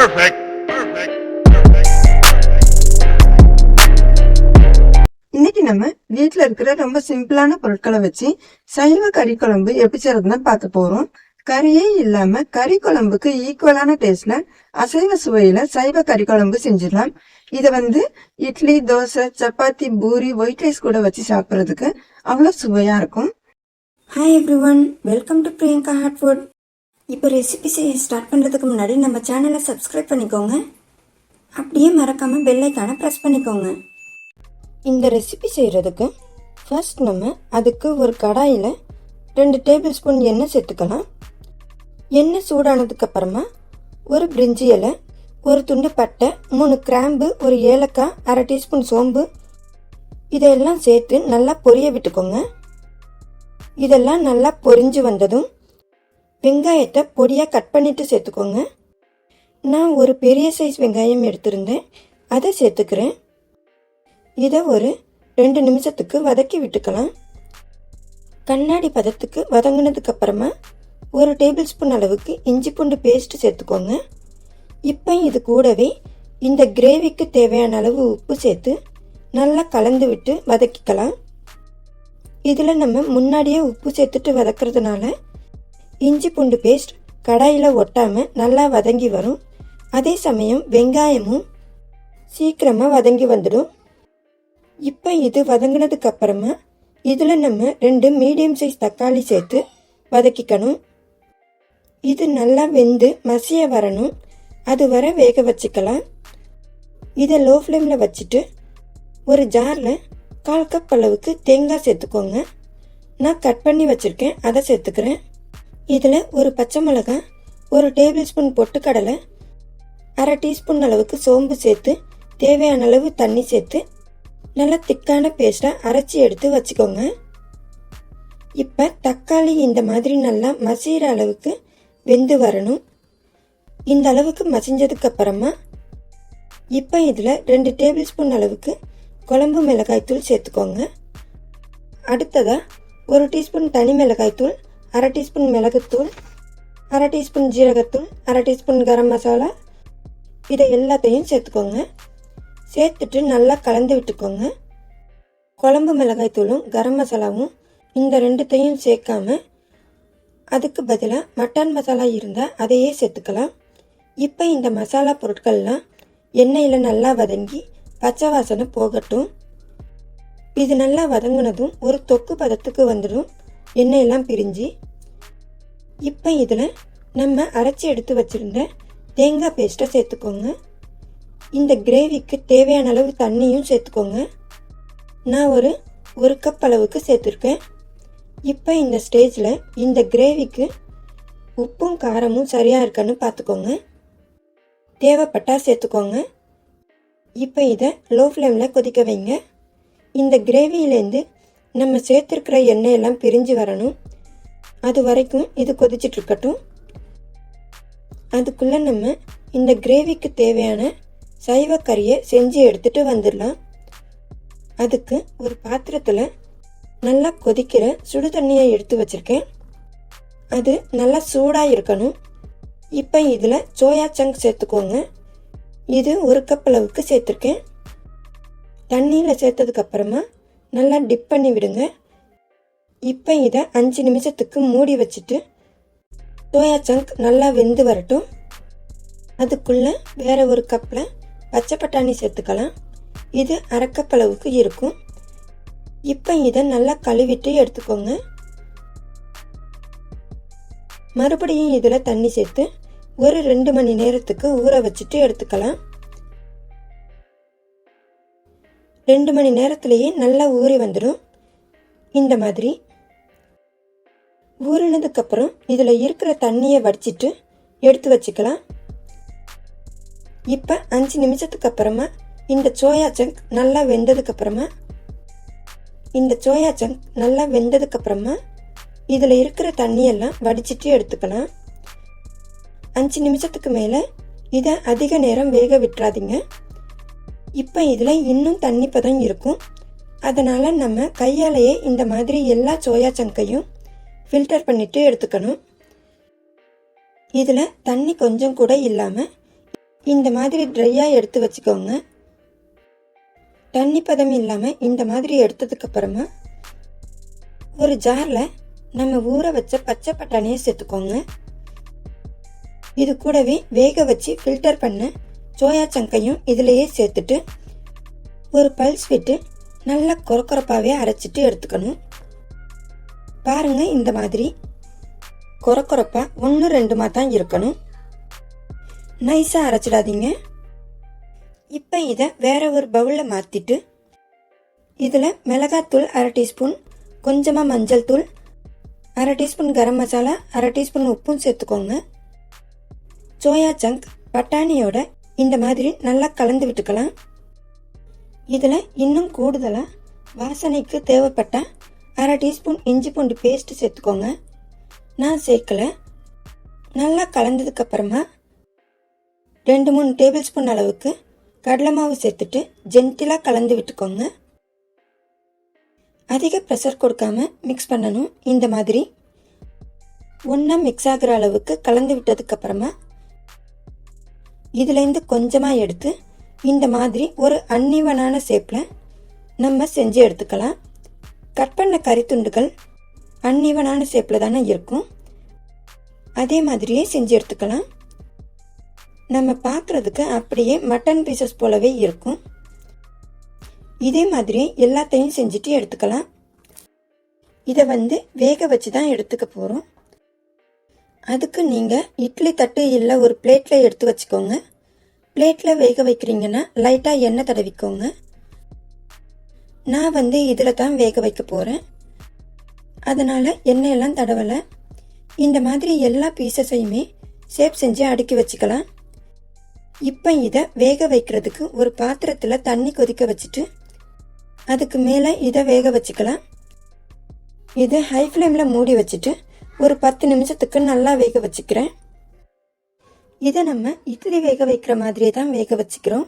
Perfect. Perfect. இன்னைக்கு நம்ம வீட்டுல இருக்கிற ரொம்ப சிம்பிளான பொருட்களை வச்சு சைவ கறி குழம்பு எப்படி செய்யறதுன்னு பார்க்க போறோம். கறியே இல்லாம கறி குழம்புக்கு ஈக்குவலான டேஸ்ட்ல அசைவ சுவையில சைவ கறி குழம்பு செஞ்சிடலாம். இதை இட்லி, தோசை, சப்பாத்தி, பூரி, ஒயிட் ரைஸ் கூட வச்சு சாப்பிட்றதுக்கு அவ்வளோ சுவையா இருக்கும். Hi everyone, welcome to Priyanka hot food. இப்போ ரெசிபி செய்ய ஸ்டார்ட் பண்ணுறதுக்கு முன்னாடி நம்ம சேனலை சப்ஸ்கிரைப் பண்ணிக்கோங்க. அப்படியே மறக்காமல் பெல் ஐக்கானை ப்ரெஸ் பண்ணிக்கோங்க. இந்த ரெசிபி செய்கிறதுக்கு ஃபர்ஸ்ட் நம்ம அதுக்கு ஒரு கடாயில் 2 டேபிள் ஸ்பூன் எண்ணெய் சேர்த்துக்கலாம். எண்ணெய் சூடானதுக்கப்புறமா ஒரு பிரிஞ்சி இலை, ஒரு துண்டு பட்டை, 3 கிராம்பு, ஒரு ஏலக்காய், 1/2 டீஸ்பூன் சோம்பு இதெல்லாம் சேர்த்து நல்லா பொரிய விட்டுக்கோங்க. இதெல்லாம் நல்லா பொரிஞ்சு வந்ததும் வெங்காயத்தை பொடியாக கட் பண்ணிட்டு சேர்த்துக்கோங்க. நான் ஒரு பெரிய சைஸ் வெங்காயம் எடுத்திருந்தேன், அதை சேர்த்துக்கிறேன். இதை ஒரு 2 நிமிஷத்துக்கு வதக்கி விட்டுக்கலாம். கண்ணாடி பதத்துக்கு வதங்கினதுக்கு அப்புறமா ஒரு டேபிள் ஸ்பூன் அளவுக்கு இஞ்சி பூண்டு பேஸ்ட் சேர்த்துக்கோங்க. இப்போ இது கூடவே இந்த கிரேவிக்கு தேவையான அளவு உப்பு சேர்த்து நல்லா கலந்து விட்டு வதக்கிக்கலாம். இதில் நம்ம முன்னாடியே உப்பு சேர்த்துட்டு வதக்கிறதுனால இஞ்சி பூண்டு பேஸ்ட் கடாயில் ஒட்டாமல் நல்லா வதங்கி வரும். அதே சமயம் வெங்காயமும் சீக்கிரமாக வதங்கி வந்துடும். இப்போ இது வதங்கினதுக்கு அப்புறமா இதில் நம்ம 2 மீடியம் சைஸ் தக்காளி சேர்த்து வதக்கிக்கணும். இது நல்லா வெந்து மசிய வரணும், அது வர வேக வச்சுக்கலாம். இதை லோ ஃப்ளேமில் வச்சுட்டு ஒரு ஜாரில் 1/4 கப் அளவுக்கு தேங்காய் சேர்த்துக்கோங்க. நான் கட் பண்ணி வச்சுருக்கேன், அதை சேர்த்துக்கிறேன். இதில் ஒரு பச்சை மிளகாய், ஒரு டேபிள் ஸ்பூன் பொட்டுக்கடலை, 1/2 டீஸ்பூன் அளவுக்கு சோம்பு சேர்த்து தேவையான அளவு தண்ணி சேர்த்து நல்லா திக்கான பேஸ்ட்டாக அரைச்சி எடுத்து வச்சுக்கோங்க. இப்போ தக்காளி இந்த மாதிரி நல்லா மசிகிற அளவுக்கு வெந்து வரணும். இந்த அளவுக்கு மசிஞ்சதுக்கு அப்புறமா இப்போ இதில் 2 டேபிள் ஸ்பூன் அளவுக்கு குழம்பு மிளகாய்த்தூள் சேர்த்துக்கோங்க. அடுத்ததாக 1 டீஸ்பூன் தனி மிளகாய்த்தூள், 1/2 டீஸ்பூன் மிளகுத்தூள், 1/2 டீஸ்பூன் ஜீரகத்தூள், 1/2 டீஸ்பூன் கரம் மசாலா இதை எல்லாத்தையும் சேர்த்துக்கோங்க. சேர்த்துட்டு நல்லா கலந்து விட்டுக்கோங்க. குழம்பு மிளகாய்த்தூளும் கரம் மசாலாவும் இந்த 2த்தையும் சேர்க்காம அதுக்கு பதிலாக மட்டன் மசாலா இருந்தால் அதையே சேர்த்துக்கலாம். இப்போ இந்த மசாலா பொருட்கள்லாம் எண்ணெயில் நல்லா வதங்கி பச்சை வாசனை போகட்டும். இது நல்லா வதங்கினதும் ஒரு தொக்கு பதத்துக்கு வந்துடும், எண்ணெயெல்லாம் பிரிஞ்சு. இப்போ இதில் நம்ம அரைச்சி எடுத்து வச்சுருந்த தேங்காய் பேஸ்ட்டை சேர்த்துக்கோங்க. இந்த கிரேவிக்கு தேவையான அளவு தண்ணியும் சேர்த்துக்கோங்க. நான் ஒரு கப் அளவுக்கு சேர்த்துருக்கேன். இப்போ இந்த ஸ்டேஜில் இந்த கிரேவிக்கு உப்பும் காரமும் சரியாக இருக்கான்னு பார்த்துக்கோங்க. தேவைப்பட்டால் சேர்த்துக்கோங்க. இப்போ இதை லோ ஃப்ளேமில் கொதிக்க வைங்க. இந்த கிரேவியிலேருந்து நம்ம சேர்த்துருக்கிற எண்ணெயெல்லாம் பிரிஞ்சு வரணும், அது வரைக்கும் இது கொதிச்சிட்ருக்கட்டும். அதுக்குள்ளே நம்ம இந்த கிரேவிக்கு தேவையான சைவ கறியை செஞ்சு எடுத்துகிட்டு வந்துடலாம். அதுக்கு ஒரு பாத்திரத்தில் நல்லா கொதிக்கிற சுடு தண்ணியை எடுத்து வச்சுருக்கேன். அது நல்லா சூடாக இருக்கணும். இப்போ இதில் சோயா சங்க் சேர்த்துக்கோங்க. இது 1 கப் அளவுக்கு சேர்த்துருக்கேன். தண்ணியில் சேர்த்ததுக்கப்புறமா நல்லா டிப் பண்ணி விடுங்க. இப்போ இதை 5 நிமிஷத்துக்கு மூடி வச்சுட்டு சோயா சங்க் நல்லா வெந்து வரட்டும். அதுக்குள்ளே வேறு ஒரு கப்பில் பச்சை பட்டாணி சேர்த்துக்கலாம். இது 1/2 கப் அளவுக்கு இருக்கும். இப்போ இதை நல்லா கழுவிட்டு எடுத்துக்கோங்க. மறுபடியும் இதில் தண்ணி சேர்த்து ஒரு 2 மணி நேரத்துக்கு ஊற வச்சுட்டு எடுத்துக்கலாம். 2 மணி நேரத்துலேயே நல்லா ஊறி வந்துடும். இந்த மாதிரி ஊறினதுக்கப்புறம் இதில் இருக்கிற தண்ணியை வடிச்சிட்டு எடுத்து வச்சுக்கலாம். இப்போ 5 நிமிஷத்துக்கு அப்புறமா இந்த சோயா சங்க் நல்லா வெந்ததுக்கப்புறமா இதில் இருக்கிற தண்ணியெல்லாம் வடிச்சிட்டு எடுத்துக்கலாம். 5 நிமிஷத்துக்கு மேலே இதை அதிக நேரம் வேக விட்டுறாதீங்க. இப்போ இதில் இன்னும் தண்ணி பதம் இருக்கும். அதனால் நம்ம கையாலேயே இந்த மாதிரி எல்லா சோயா சங்கையும் ஃபில்டர் பண்ணிவிட்டு எடுத்துக்கணும். இதில் தண்ணி கொஞ்சம் கூட இல்லாமல் இந்த மாதிரி ட்ரையாக எடுத்து வச்சுக்கோங்க. தண்ணி பதம் இல்லாமல் இந்த மாதிரி எடுத்ததுக்கு அப்புறமா ஒரு ஜாரில் நம்ம ஊற வச்ச பச்சை பட்டாணியை சேர்த்துக்கோங்க. இது கூடவே வேக வச்சு ஃபில்டர் பண்ண சோயா சங்கையும் இதிலேயே சேர்த்துட்டு ஒரு பல்ஸ் விட்டு நல்லா கொரக்கொரப்பாகவே அரைச்சிட்டு எடுத்துக்கணும். பாருங்க, இந்த மாதிரி கொரக்கொரப்பா 1-2 தான் இருக்கணும். நைஸாக அரைச்சிடாதீங்க. இப்போ இதை வேற ஒரு பவுலில் மாற்றிட்டு இதில் மிளகாத்தூள் 1/2 டீஸ்பூன், கொஞ்சமாக மஞ்சள் தூள், 1/2 டீஸ்பூன் கரம் மசாலா, 1/2 டீஸ்பூன் உப்பும் சேர்த்துக்கோங்க. சோயா சங்க் பட்டாணியோட இந்த மாதிரி நல்லா கலந்து விட்டுக்கலாம். இதில் இன்னும் கூடுதலாக வாசனைக்கு தேவைப்பட்ட 1/2 டீஸ்பூன் இஞ்சி பூண்டு பேஸ்ட் சேர்த்துக்கோங்க. நான் சேர்க்கலை. நல்லா கலந்ததுக்கப்புறமா 2-3 டேபிள் ஸ்பூன் அளவுக்கு கடலை மாவு சேர்த்துட்டு ஜென்டிலாக கலந்து விட்டுக்கோங்க. அதிக ப்ரெஷர் கொடுக்காம மிக்ஸ் பண்ணணும். இந்த மாதிரி ஒன்றா மிக்ஸ் ஆகிற அளவுக்கு கலந்து விட்டதுக்கப்புறமா இதுலேருந்து கொஞ்சமாக எடுத்து இந்த மாதிரி ஒரு அன்இவனான ஷேப்பில் நம்ம செஞ்சு எடுத்துக்கலாம். கட் பண்ண கறி துண்டுகள் அன்இவனான ஷேப்பில் தானே இருக்கும். அதே மாதிரியே செஞ்சு எடுத்துக்கலாம். நம்ம பார்க்குறதுக்கு அப்படியே மட்டன் பீசஸ் போலவே இருக்கும். இதே மாதிரி எல்லாத்தையும் செஞ்சுட்டு எடுத்துக்கலாம். இதை வேக வச்சு தான் எடுத்துக்க போகிறோம். அதுக்கு நீங்கள் இட்லி தட்டு இல்லை ஒரு பிளேட்டில் எடுத்து வச்சுக்கோங்க. பிளேட்டில் வேக வைக்கிறீங்கன்னா லைட்டாக எண்ணெய் தடவிக்கோங்க. நான் இதில் தான் வேக வைக்க போகிறேன். அதனால் எண்ணெயெல்லாம் தடவலை. இந்த மாதிரி எல்லா பீசஸையுமே ஷேப் செஞ்சு அடுக்கி வச்சுக்கலாம். இப்போ இதை வேக வைக்கிறதுக்கு ஒரு பாத்திரத்தில் தண்ணி கொதிக்க வச்சுட்டு அதுக்கு மேலே இதை வேக வச்சுக்கலாம். இதை ஹை ஃப்ளேமில் மூடி வச்சுட்டு ஒரு 10 நிமிஷத்துக்கு நல்லா வேக வச்சுக்கிறேன். இதை நம்ம இட்லி வேக வைக்கிற மாதிரியே தான் வேக வச்சுக்கிறோம்.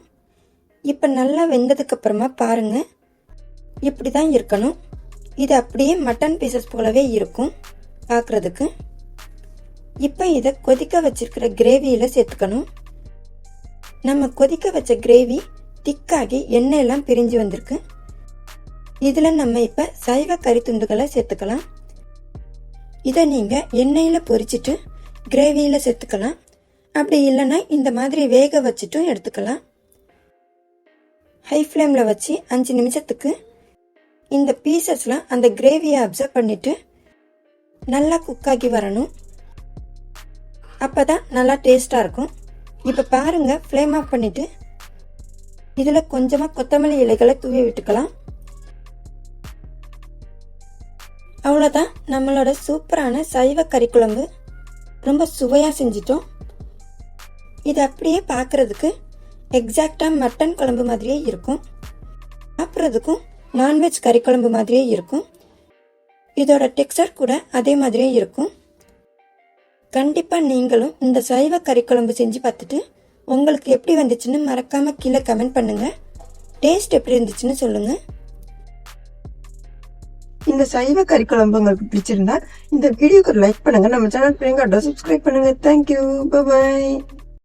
இப்போ நல்லா வெந்ததுக்கப்புறமா பாருங்கள், இப்படி தான் இருக்கணும். இது அப்படியே மட்டன் பீசஸ் போலவே இருக்கும் பார்க்குறதுக்கு. இப்போ இதை கொதிக்க வச்சிருக்கிற கிரேவியில் சேர்த்துக்கணும். நம்ம கொதிக்க வச்ச கிரேவி திக்காகி எண்ணெயெல்லாம் பிரிஞ்சு வந்திருக்கு. இதில் நம்ம இப்போ சைவ கறி துண்டுகளை சேர்த்துக்கலாம். இதை நீங்கள் எண்ணெயில் பொரிச்சிட்டு கிரேவியில் சேர்த்துக்கலாம். அப்படி இல்லைன்னா இந்த மாதிரி வேக வச்சுட்டும் எடுத்துக்கலாம். ஹை ஃப்ளேமில் வச்சு 5 நிமிஷத்துக்கு இந்த பீசஸ்லாம் அந்த கிரேவியை அப்சர்வ் பண்ணிவிட்டு நல்லா குக்காகி வரணும். அப்போ தான் நல்லா டேஸ்ட்டாக இருக்கும். இப்போ பாருங்கள், ஃப்ளேம் ஆஃப் பண்ணிவிட்டு இதில் கொஞ்சமாக கொத்தமல்லி இலைகளை தூவி விட்டுக்கலாம். அவ்வளோதான், நம்மளோட சூப்பரான சைவ கறி குழம்பு ரொம்ப சுவையாக செஞ்சிட்டோம். இது அப்படியே பார்க்குறதுக்கு எக்ஸாக்டாக மட்டன் குழம்பு மாதிரியே இருக்கும். சாப்பிட்றதுக்கும் நான்வெஜ் கறி குழம்பு மாதிரியே இருக்கும். இதோட டெக்ஸ்சர் கூட அதே மாதிரியே இருக்கும். கண்டிப்பாக நீங்களும் இந்த சைவ கறி குழம்பு செஞ்சு பார்த்துட்டு உங்களுக்கு எப்படி வந்துச்சுன்னு மறக்காமல் கீழே கமெண்ட் பண்ணுங்கள். டேஸ்ட் எப்படி இருந்துச்சுன்னு சொல்லுங்கள். இந்த சைவ கறி குழம்பு உங்களுக்கு பிடிச்சிருந்தா இந்த வீடியோக்கு லைக் பண்ணுங்க. நம்ம சேனல் பிரியங்கா சப்ஸ்கிரைப் பண்ணுங்க. Thank you, by.